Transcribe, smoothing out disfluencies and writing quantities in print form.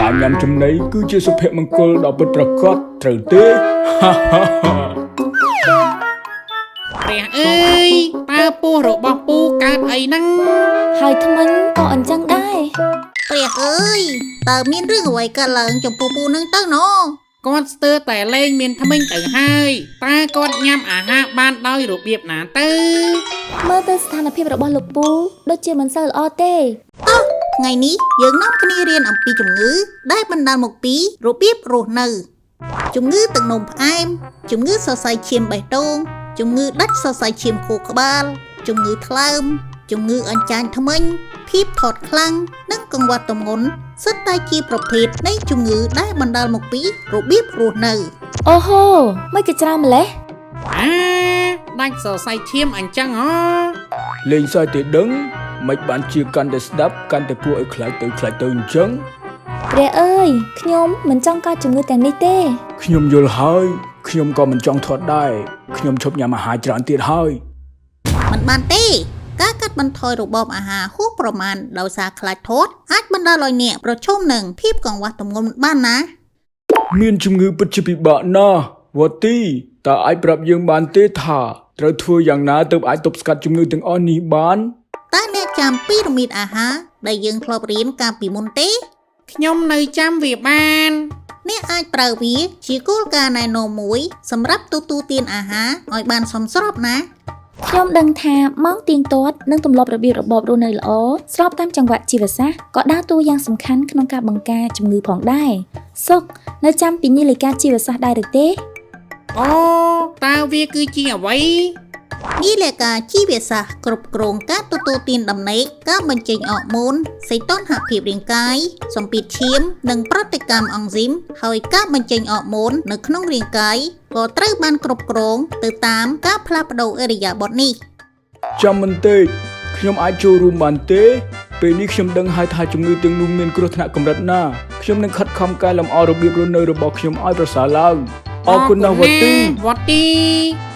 ការញ៉ាំចំណីគឺជាសុភមង្គលដ៏ពិតប្រាកដត្រូវទេ ព្រះអើយតើពោះរបស់ពូកើតអីហ្នឹង ហើយថ្មិញក៏អញ្ចឹងដែរ ព្រះអើយតើមានរឿងអ្វីកើតឡើងចំពោះពូនឹងទៅណោ គាត់ស្ទើរតែលែងមានថ្មិញទៅហើយតើគាត់ញ៉ាំអាហារបានដោយរបៀបណាទៅ មើលទៅស្ថានភាពរបស់លោកពូដូចជាមិនសូវល្អទេ ថ្ងៃនេះយើងនាំគ្នារៀនអំពីជំងឺដែលបណ្ដាលមកពីរបៀបរស់នៅជំងឺទឹកនោមផ្អែមជំងឺសរសៃឈាមបេះដូងជំងឺដាច់សរសៃឈាមខួរក្បាលជំងឺថ្លើមជំងឺអញ្ចាញធ្មេញភាពថតខ្លាំងនិងកង្វះទម្ងន់សុទ្ធតែជាប្រភេទនៃជំងឺដែលបណ្ដាលមកពីរបៀបរស់នៅ អូហូមិនក៏ច្រើនម្លេះ ដាច់សរសៃឈាមអញ្ចឹងហ៎ លេងសើចទេដឹងមិនបានជាកាន់តែស្ដាប់កាន់តែគួរឲ្យខ្លាចទៅអញ្ចឹង ព្រះអើយខ្ញុំមិនចង់កើតជំងឺទាំងនេះទេ ខ្ញុំយល់ហើយខ្ញុំក៏មិនចង់ថត់ដែរខ្ញុំឈប់ញ៉ាំអាហារច្រើនទៀតហើយ មិនបានទេការកាត់បន្ថយរបបអាហារហួសប្រមាណដោយសារខ្លាចធាត់អាចបណ្ដាលឲ្យអ្នកប្រឈមនឹងភាពកង្វះទម្ងន់បានណា មានជំងឺពិតជាពិបាកណាស់វ៉ាទីតើអាចប្រាប់យើងបានទេថាត្រូវធ្វើយ៉ាងណាទើបអាចទប់ស្កាត់ជំងឺទាំងអស់នេះបាន តើអ្នកចាំពីរ៉ាមីតអាហារដែលយើងធ្លាប់រៀនកាលពីមុនទេ ខ្ញុំនៅចាំវាបាន អ្នកអាចប្រើវាជាគោលការណ៍ណែនាំមួយសម្រាប់ទទួលទានអាហារឲ្យបានសមស្របណា ខ្ញុំដឹងថាម៉ោងទៀងទាត់និងទម្លាប់របៀបរបបរស់នៅល្អស្របតាមចង្វាក់ជីវសាស្ត្រក៏ដើរតួយ៉ាងសំខាន់ក្នុងការបង្ការជំងឺផងដែរសុកនៅចាំពីនីយិកាជីវសាស្ត្រដែរឬទេ អូតើវាគឺជាអ្វី នេះលក្ខការជីវសាស្ត្រគ្រប់គ្រងការទទួលទានដំណេកការបញ្ចេញអរម៉ូនសីតុណ្ហភាពរាងកាយសម្ពាធឈាមនិងប្រតិកម្មអង់ស៊ីមហើយការបញ្ចេញអរម៉ូននៅក្នុងរាងកាយក៏ត្រូវបានគ្រប់គ្រងទៅតាមការផ្លាស់ប្ដូរឥរិយាបថនេះ ចាំបន្តិចខ្ញុំអាចចូលរួមបានទេពេលនេះខ្ញុំដឹងហើយថាជំងឺទាំងនោះមានគ្រោះថ្នាក់កម្រិតណាខ្ញុំនឹងខិតខំកែលម្អរបៀបរស់នៅរបស់ខ្ញុំឲ្យប្រសើរឡើងអរគុណណាស់វ៉ាទី វ៉ាទី